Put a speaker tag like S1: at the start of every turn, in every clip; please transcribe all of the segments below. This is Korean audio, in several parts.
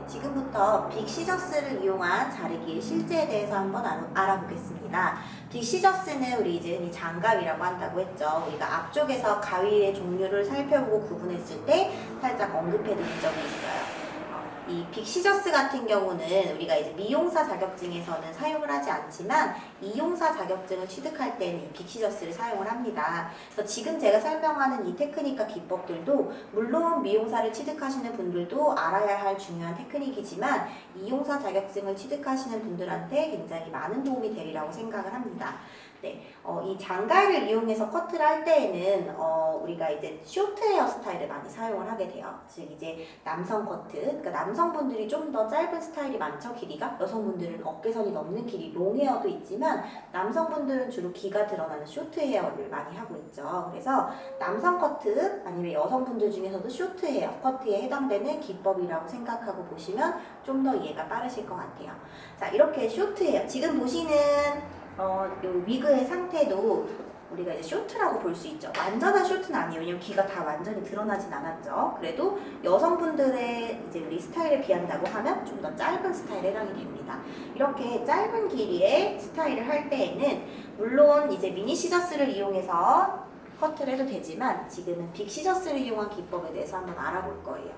S1: 지금부터 빅 시저스를 이용한 자르기의 실제에 대해서 한번 알아보겠습니다. 빅 시저스는 우리 이제 흔히 장갑이라고 한다고 했죠. 우리가 앞쪽에서 가위의 종류를 살펴보고 구분했을 때 살짝 언급해드린 적이 있어요. 이 빅 시저스 같은 경우는 우리가 이제 미용사 자격증에서는 사용을 하지 않지만 이용사 자격증을 취득할 때는 이 빅 시저스를 사용을 합니다. 그래서 지금 제가 설명하는 이 테크닉과 기법들도 물론 미용사를 취득하시는 분들도 알아야 할 중요한 테크닉이지만 이용사 자격증을 취득하시는 분들한테 굉장히 많은 도움이 되리라고 생각을 합니다. 네, 이 장갑을 이용해서 커트를 할 때에는 우리가 이제 쇼트 헤어 스타일을 많이 사용을 하게 돼요. 즉 이제 남성 커트, 그러니까 남성분들이 좀 더 짧은 스타일이 많죠, 길이가. 여성분들은 어깨선이 넘는 길이 롱 헤어도 있지만 남성분들은 주로 귀가 드러나는 쇼트 헤어를 많이 하고 있죠. 그래서 남성 커트 아니면 여성분들 중에서도 쇼트 헤어 커트에 해당되는 기법이라고 생각하고 보시면 좀 더 이해가 빠르실 것 같아요. 자, 이렇게 쇼트 헤어 지금 보시는 요 위그의 상태도 우리가 이제 쇼트라고 볼 수 있죠. 완전한 쇼트는 아니에요. 왜냐면 귀가 다 완전히 드러나진 않았죠. 그래도 여성분들의 이제 우리 스타일에 비한다고 하면 좀 더 짧은 스타일에 해당이 됩니다. 이렇게 짧은 길이의 스타일을 할 때에는 물론 이제 미니 시저스를 이용해서 커트를 해도 되지만 지금은 빅 시저스를 이용한 기법에 대해서 한번 알아볼 거예요.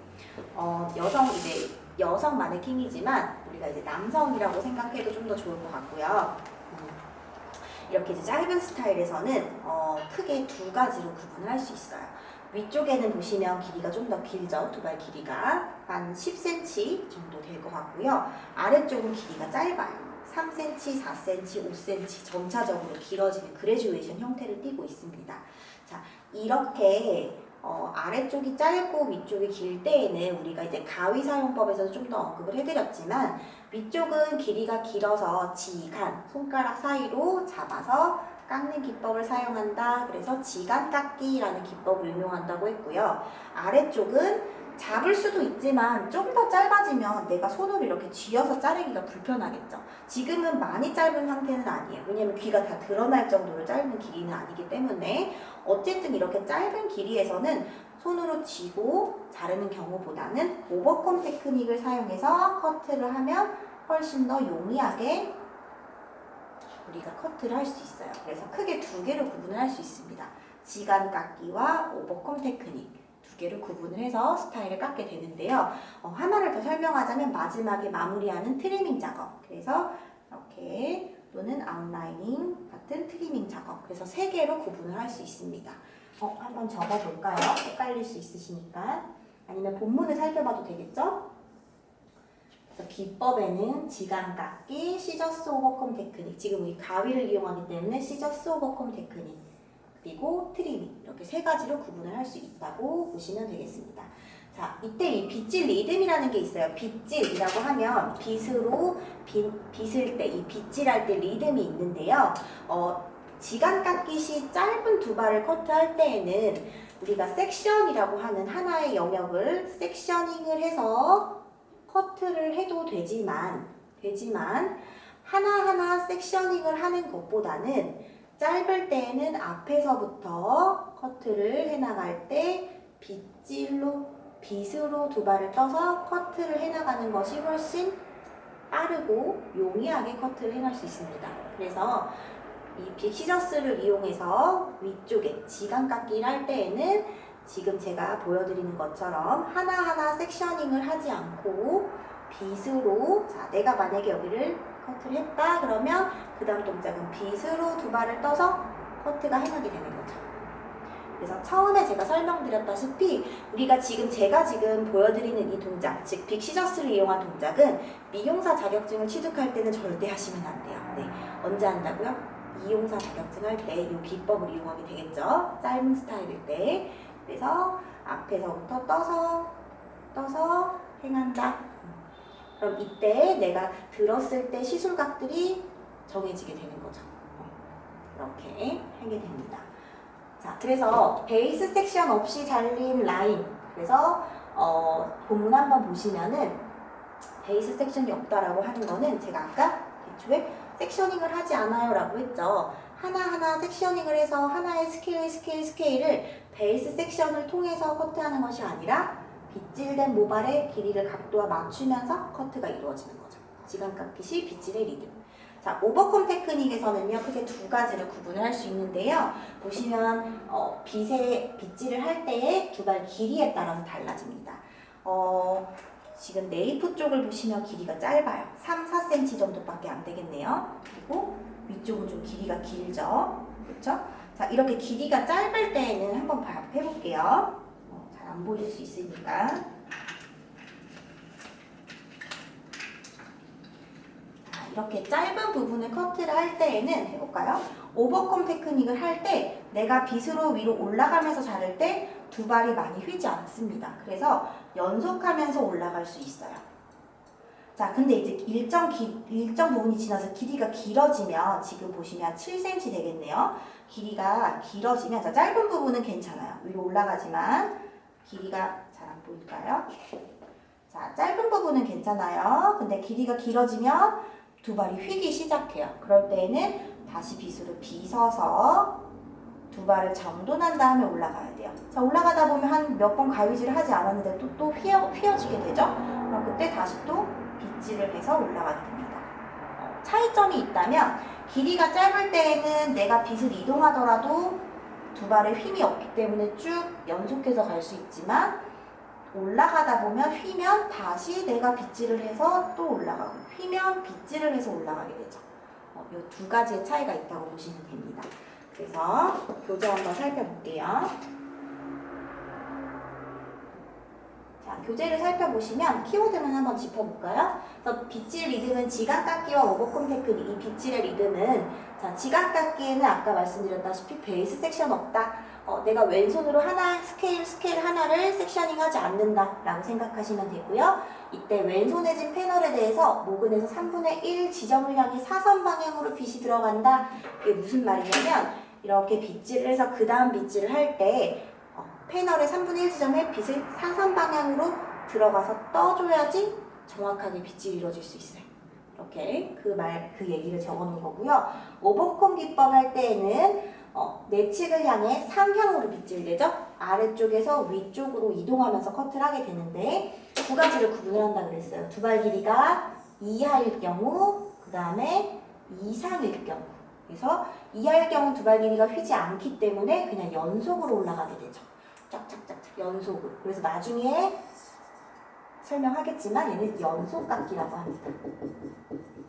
S1: 여성 마네킹이지만 우리가 이제 남성이라고 생각해도 좀 더 좋을 것 같고요. 이렇게 이제 짧은 스타일에서는 크게 두 가지로 구분을 할 수 있어요. 위쪽에는 보시면 길이가 좀 더 길죠. 두발 길이가 한 10cm 정도 될 것 같고요. 아래쪽은 길이가 짧아요. 3cm, 4cm, 5cm 점차적으로 길어지는 그래듀에이션 형태를 띠고 있습니다. 자, 이렇게 아래쪽이 짧고 위쪽이 길 때에는 우리가 이제 가위 사용법에서 좀 더 언급을 해드렸지만 위쪽은 길이가 길어서 지간, 손가락 사이로 잡아서 깎는 기법을 사용한다. 그래서 지간 깎기라는 기법을 응용한다고 했고요. 아래쪽은 잡을 수도 있지만 좀 더 짧아지면 내가 손으로 이렇게 쥐어서 자르기가 불편하겠죠. 지금은 많이 짧은 상태는 아니에요. 왜냐면 귀가 다 드러날 정도로 짧은 길이는 아니기 때문에 어쨌든 이렇게 짧은 길이에서는 손으로 쥐고 자르는 경우보다는 오버컴 테크닉을 사용해서 커트를 하면 훨씬 더 용이하게 우리가 커트를 할 수 있어요. 그래서 크게 두 개로 구분을 할 수 있습니다. 지간 깎기와 오버컴 테크닉 두 개를 구분을 해서 스타일을 깎게 되는데요. 하나를 더 설명하자면 마지막에 마무리하는 트리밍 작업. 그래서 이렇게 또는 아웃라이닝 같은 트리밍 작업. 그래서 세 개로 구분을 할 수 있습니다. 한번 적어볼까요? 헷갈릴 수 있으시니까. 아니면 본문을 살펴봐도 되겠죠? 그래서 기법에는 지간 깎기, 시저스 오버컴 테크닉. 지금 우리 가위를 이용하기 때문에 시저스 오버컴 테크닉. 그리고 트리밍. 이렇게 세 가지로 구분을 할 수 있다고 보시면 되겠습니다. 자, 이때 이 빗질 리듬이라는 게 있어요. 빗질이라고 하면 빗을 때, 이 빗질할 때 리듬이 있는데요. 지간 깎기 시 짧은 두 발을 커트할 때에는 우리가 섹션이라고 하는 하나의 영역을 섹셔닝을 해서 커트를 해도 되지만 하나하나 섹셔닝을 하는 것보다는 짧을 때에는 앞에서부터 커트를 해나갈 때 빗으로 두 발을 떠서 커트를 해나가는 것이 훨씬 빠르고 용이하게 커트를 해낼 수 있습니다. 그래서 이 빅 시저스를 이용해서 위쪽에 지간 깎기를 할 때에는 지금 제가 보여드리는 것처럼 하나하나 섹셔닝을 하지 않고 빗으로, 자, 내가 만약에 여기를 커트를 했다 그러면 그 다음 동작은 빗으로 두 발을 떠서 커트가 해나게 되는 거죠. 그래서 처음에 제가 설명드렸다시피 제가 지금 보여드리는 이 동작, 즉 빅 시저스를 이용한 동작은 미용사 자격증을 취득할 때는 절대 하시면 안 돼요. 네, 언제 한다고요? 이용사 자격증 할 때 이 기법을 이용하게 되겠죠. 짧은 스타일일 때. 그래서 앞에서부터 떠서 행한다. 그럼 이때 내가 들었을 때 시술각들이 정해지게 되는 거죠. 이렇게 하게 됩니다. 자, 그래서 베이스 섹션 없이 잘린 라인. 그래서 본문 한번 보시면은 베이스 섹션이 없다라고 하는 거는 제가 아까 애초에 섹셔닝을 하지 않아요 라고 했죠. 하나하나 섹셔닝을 해서 하나의 스케일을 베이스 섹션을 통해서 커트하는 것이 아니라 빗질된 모발의 길이를 각도와 맞추면서 커트가 이루어지는 거죠. 지간깎기 시 빗질의 리듬. 자, 오버컴 테크닉에서는요, 크게 두 가지를 구분을 할 수 있는데요. 보시면 빗질을 할 때의 두발 길이에 따라서 달라집니다. 지금 네이프 쪽을 보시면 길이가 짧아요. 3, 4cm 정도밖에 안 되겠네요. 그리고 위쪽은 좀 길이가 길죠. 그렇죠? 자, 이렇게 길이가 짧을 때에는 한번 해볼게요. 잘 안 보일 수 있으니까. 자, 이렇게 짧은 부분을 커트를 할 때에는 해볼까요? 오버컴 테크닉을 할 때 내가 빗으로 위로 올라가면서 자를 때 두 발이 많이 휘지 않습니다. 그래서 연속하면서 올라갈 수 있어요. 자, 근데 이제 일정 부분이 지나서 길이가 길어지면 지금 보시면 7cm 되겠네요. 길이가 길어지면 자, 짧은 부분은 괜찮아요. 위로 올라가지만 길이가 잘 안 보일까요? 자, 짧은 부분은 괜찮아요. 근데 길이가 길어지면 두 발이 휘기 시작해요. 그럴 때에는 다시 빗으로 빗어서 두 발을 정돈한 다음에 올라가야 돼요. 자, 올라가다 보면 한 몇 번 가위질을 하지 않았는데 또 휘어지게 되죠? 그럼 그때 다시 또 빗질을 해서 올라가게 됩니다. 차이점이 있다면 길이가 짧을 때에는 내가 빗을 이동하더라도 두 발에 힘이 없기 때문에 쭉 연속해서 갈 수 있지만 올라가다 보면 휘면 다시 내가 빗질을 해서 또 올라가고 휘면 빗질을 해서 올라가게 되죠. 이 두 가지의 차이가 있다고 보시면 됩니다. 그래서 교재 한번 살펴볼게요. 자, 교재를 살펴보시면 키워드만 한번 짚어볼까요? 그래서 빗질 리듬은 지각깎기와 오버컴 테크닉. 이 빗질의 리듬은 자, 지각깎기에는 아까 말씀드렸다시피 베이스 섹션 없다. 내가 왼손으로 스케일 하나를 섹셔닝하지 않는다 라고 생각하시면 되고요. 이때 왼손에 진 패널에 대해서 모근에서 3분의 1 지점을 향해 사선 방향으로 빗이 들어간다. 이게 무슨 말이냐면 이렇게 빗질을 해서 그 다음 빗질을 할 때 패널의 3분의 1 지점에 빗을 사선 방향으로 들어가서 떠줘야지 정확하게 빗질이 이루어질 수 있어요. 이렇게 그 얘기를 적어놓은 거고요. 오버컴 기법 할 때에는 내측을 향해 상향으로 빗질되죠. 아래쪽에서 위쪽으로 이동하면서 커트를 하게 되는데 두 가지를 구분을 한다 그랬어요. 두 발 길이가 이하일 경우, 그 다음에 이상일 경우. 그래서 이하일 경우 두 발 길이가 휘지 않기 때문에 그냥 연속으로 올라가게 되죠. 쫙쫙쫙쫙 연속으로. 그래서 나중에 설명하겠지만 얘는 연속깎기라고 합니다.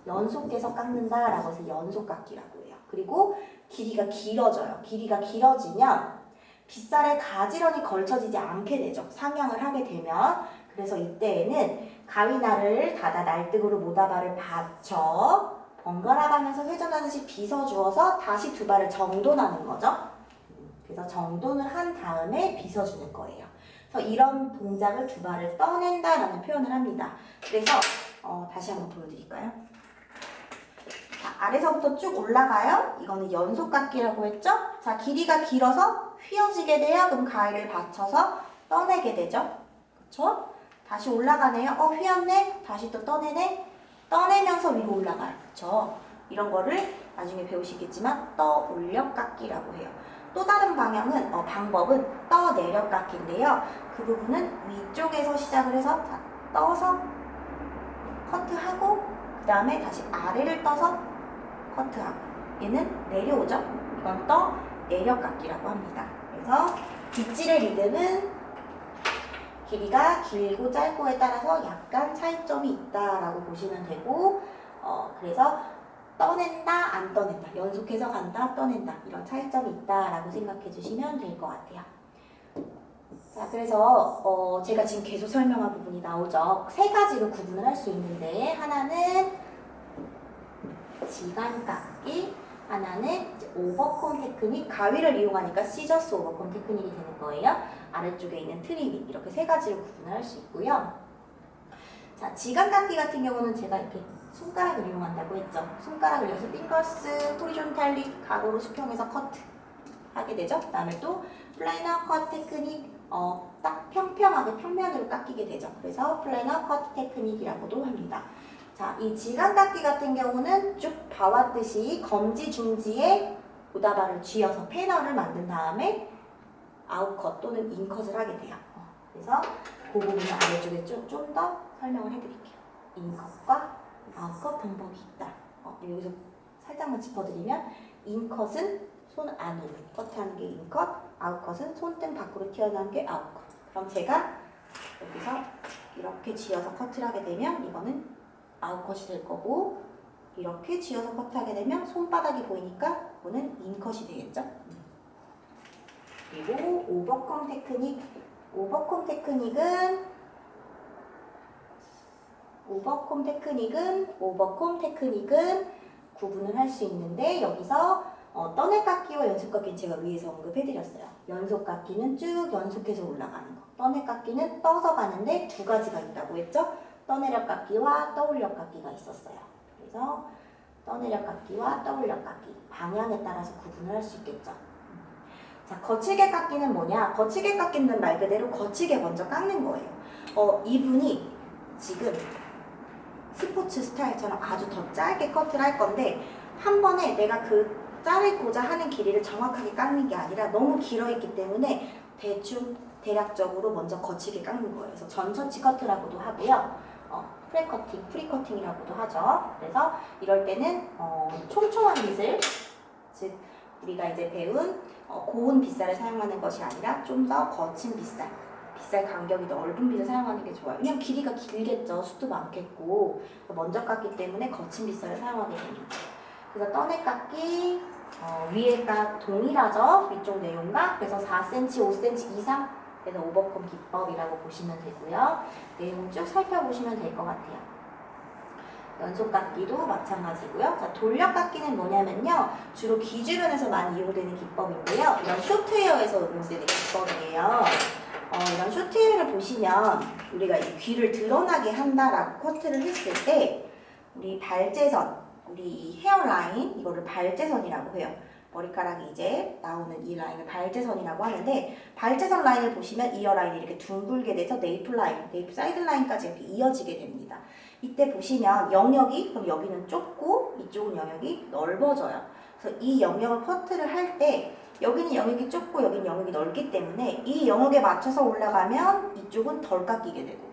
S1: 연속해서 깎는다라고 해서 연속깎기라고 해요. 그리고 길이가 길어져요. 길이가 길어지면 빗살에 가지런히 걸쳐지지 않게 되죠. 상향을 하게 되면. 그래서 이때에는 가위날을 닫아 날뜨으로 모다발을 받쳐 번갈아 가면서 회전하듯이 빗어주어서 다시 두 발을 정돈하는 거죠. 그래서 정돈을 한 다음에 빗어주는 거예요. 그래서 이런 동작을 두 발을 떠낸다라는 표현을 합니다. 그래서 다시 한번 보여드릴까요? 자, 아래서부터 쭉 올라가요. 이거는 연속깎기라고 했죠? 자, 길이가 길어서 휘어지게 돼요. 그럼 가위를 받쳐서 떠내게 되죠. 그쵸? 다시 올라가네요. 휘었네. 다시 또 떠내네. 떠내면서 위로 올라가요. 그쵸? 이런 거를 나중에 배우시겠지만 떠올려 깎기라고 해요. 또 다른 방법은 떠내려 깎기인데요. 그 부분은 위쪽에서 시작을 해서 떠서 커트하고 그 다음에 다시 아래를 떠서 커트하고 얘는 내려오죠. 이건 떠내려 깎기라고 합니다. 그래서 빗질의 리듬은 길이가 길고 짧고에 따라서 약간 차이점이 있다라고 보시면 되고 그래서 떠낸다, 안 떠낸다, 연속해서 간다, 떠낸다 이런 차이점이 있다라고 생각해 주시면 될 것 같아요. 자, 그래서 제가 지금 계속 설명한 부분이 나오죠. 세 가지로 구분을 할 수 있는데 하나는 지간깎기, 하나는 이제 오버컴 테크닉, 가위를 이용하니까 시저스 오버컴 테크닉이 되는 거예요. 아래쪽에 있는 트리밍 이렇게 세 가지로 구분을 할 수 있고요. 자, 지간깎기 같은 경우는 제가 이렇게 손가락을 이용한다고 했죠. 손가락을 이용해서 핑거스, 호리존탈리, 가로로 수평해서 커트 하게 되죠. 그 다음에 또 플래너 컷 테크닉, 딱 평평하게 평면으로 깎이게 되죠. 그래서 플래너 컷 테크닉이라고도 합니다. 자, 이 지간깎기 같은 경우는 쭉 봐왔듯이 검지, 중지에 모다발을 쥐어서 패널을 만든 다음에 아웃컷 또는 인컷을 하게 돼요. 그래서 그 부분은 아래쪽에 좀 더 설명을 해드릴게요. 인컷과 아웃컷 방법이 있다. 여기서 살짝만 짚어드리면 인컷은 손 안으로 커트하는 게 인컷, 아웃컷은 손등 밖으로 튀어나온 게 아웃컷. 그럼 제가 여기서 이렇게 쥐어서 커트를 하게 되면 이거는 아웃컷이 될 거고, 이렇게 쥐어서 커트하게 되면 손바닥이 보이니까 이거는 인컷이 되겠죠. 그리고 오버컴 테크닉. 오버컴 테크닉은 구분을 할 수 있는데, 여기서 떠내깎기와 연속깎기는 제가 위에서 언급해드렸어요. 연속깎기는 쭉 연속해서 올라가는 거, 떠내깎기는 떠서 가는데 두 가지가 있다고 했죠. 떠내려깎기와 떠올려깎기가 있었어요. 그래서 떠내려깎기와 떠올려깎기, 방향에 따라서 구분을 할 수 있겠죠. 자, 거칠게 깎기는 뭐냐? 거칠게 깎기는 말 그대로 거칠게 먼저 깎는 거예요. 이분이 지금 스포츠 스타일처럼 아주 더 짧게 커트를 할 건데, 한 번에 내가 그 자르고자 하는 길이를 정확하게 깎는 게 아니라 너무 길어 있기 때문에 대충 대략적으로 먼저 거칠게 깎는 거예요. 그래서 전처치 커트라고도 하고요. 프리커팅이라고도 하죠. 그래서 이럴 때는 촘촘한 빗을, 즉 우리가 이제 배운 고운 빗살을 사용하는 것이 아니라 좀 더 거친 빗살 간격이 넓은 빗을 사용하는 게 좋아요. 왜냐면 길이가 길겠죠. 숱도 많겠고. 먼저 깎기 때문에 거친 빗살을 사용하게 됩니다. 그래서 떠내 깎기, 위에가 동일하죠. 위쪽 내용과. 그래서 4cm, 5cm 이상, 그래서 오버컴 기법이라고 보시면 되고요. 내용 쭉 살펴보시면 될 것 같아요. 연속 깎기도 마찬가지고요. 자, 돌려 깎기는 뭐냐면요, 주로 귀주변에서 많이 이용되는 기법인데요. 이런 쇼트헤어에서 이용되는 기법이에요. 이런 쇼트헤어를 보시면 우리가 이 귀를 드러나게 한다라고 커트를 했을 때, 우리 발제선, 우리 헤어라인, 이거를 발제선이라고 해요. 머리카락이 이제 나오는 이 라인을 발제선이라고 하는데, 발제선 라인을 보시면 이어 라인이 이렇게 둥글게 돼서 네이프 라인, 네이프 사이드 라인까지 이렇게 이어지게 됩니다. 이때 보시면 영역이, 그럼 여기는 좁고 이쪽은 영역이 넓어져요. 그래서 이 영역을 커트를 할 때 여기는 영역이 좁고 여기는 영역이 넓기 때문에 이 영역에 맞춰서 올라가면 이쪽은 덜 깎이게 되고,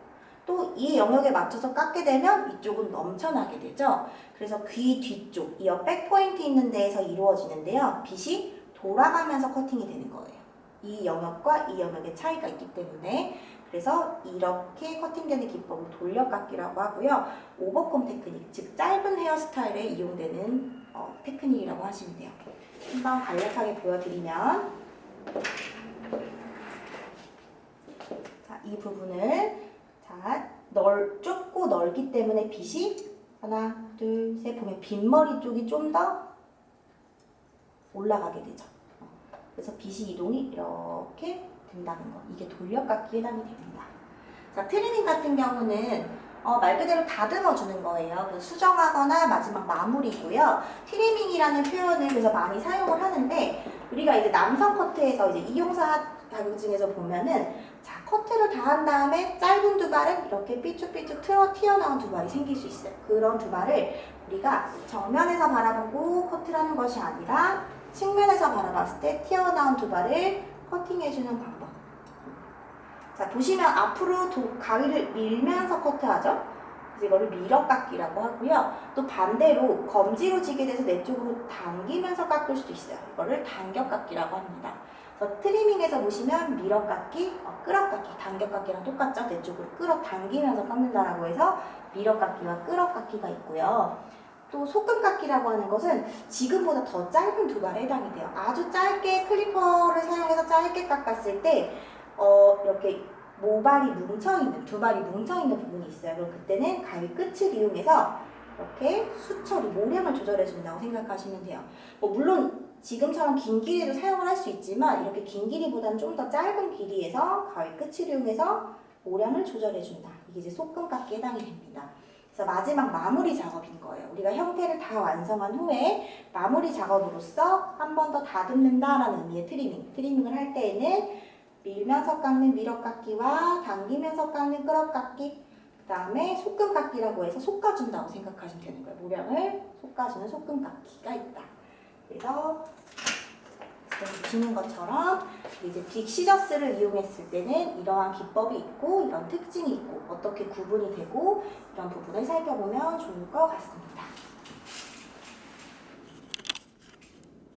S1: 또 이 영역에 맞춰서 깎게 되면 이쪽은 넘쳐나게 되죠. 그래서 귀 뒤쪽, 이어 백포인트 있는 데에서 이루어지는데요. 빗이 돌아가면서 커팅이 되는 거예요. 이 영역과 이 영역의 차이가 있기 때문에. 그래서 이렇게 커팅되는 기법을 돌려깎기라고 하고요. 오버컴 테크닉, 즉 짧은 헤어스타일에 이용되는 테크닉이라고 하시면 돼요. 한번 간략하게 보여드리면, 자, 이 부분을 좁고 넓기 때문에 빗이 하나, 둘, 셋 보면 빗머리 쪽이 좀 더 올라가게 되죠. 그래서 빗이 이동이 이렇게 된다는 거, 이게 돌려깎기에 해당이 됩니다. 자, 트리밍 같은 경우는 말 그대로 다듬어 주는 거예요. 그래서 수정하거나 마지막 마무리고요. 트리밍이라는 표현을 그래서 많이 사용을 하는데, 우리가 이제 남성 커트에서 이제 이용사 자격증에서 보면은, 자, 커트를 다 한 다음에 짧은 두발은 이렇게 삐쭉삐쭉 튀어나온 두발이 생길 수 있어요. 그런 두발을 우리가 정면에서 바라보고 커트를 하는 것이 아니라 측면에서 바라봤을 때 튀어나온 두발을 커팅해주는 방법. 자, 보시면 앞으로 가위를 밀면서 커트하죠. 그래서 이거를 밀어깎기라고 하고요. 또 반대로 검지로 지게 돼서 내 쪽으로 당기면서 깎을 수도 있어요. 이거를 당겨깎기라고 합니다. 그래서 트리밍에서 보시면 밀어깎기, 끌어깎기, 당겨깎기랑 똑같죠. 내 쪽으로 끌어당기면서 깎는다라고 해서 밀어깎기와 끌어깎기가 있고요. 또 소금깎기라고 하는 것은 지금보다 더 짧은 두발에 해당이 돼요. 아주 짧게 클리퍼를 사용해서 짧게 깎았을 때 이렇게 모발이 뭉쳐있는, 두발이 뭉쳐있는 부분이 있어요. 그럼 그때는 가위 끝을 이용해서 이렇게 수처리, 모량을 조절해준다고 생각하시면 돼요. 물론 지금처럼 긴 길이를 사용을 할 수 있지만, 이렇게 긴 길이보다는 좀 더 짧은 길이에서 가위 끝을 이용해서 모량을 조절해준다. 이게 이제 소금깎기에 해당이 됩니다. 그래서 마지막 마무리 작업인 거예요. 우리가 형태를 다 완성한 후에 마무리 작업으로서 한 번 더 다듬는다라는 의미의 트리밍. 트리밍을 할 때에는 밀면서 깎는 밀어깎기와 당기면서 깎는 끌어깎기, 그 다음에 소금깎기라고 해서 솎아준다고 생각하시면 되는 거예요. 모량을 솎아주는 소금깎기가 있다. 그래서 여기 보시는 것처럼 이제 빅 시저스를 이용했을 때는 이러한 기법이 있고 이런 특징이 있고 어떻게 구분이 되고 이런 부분을 살펴보면 좋을 것 같습니다.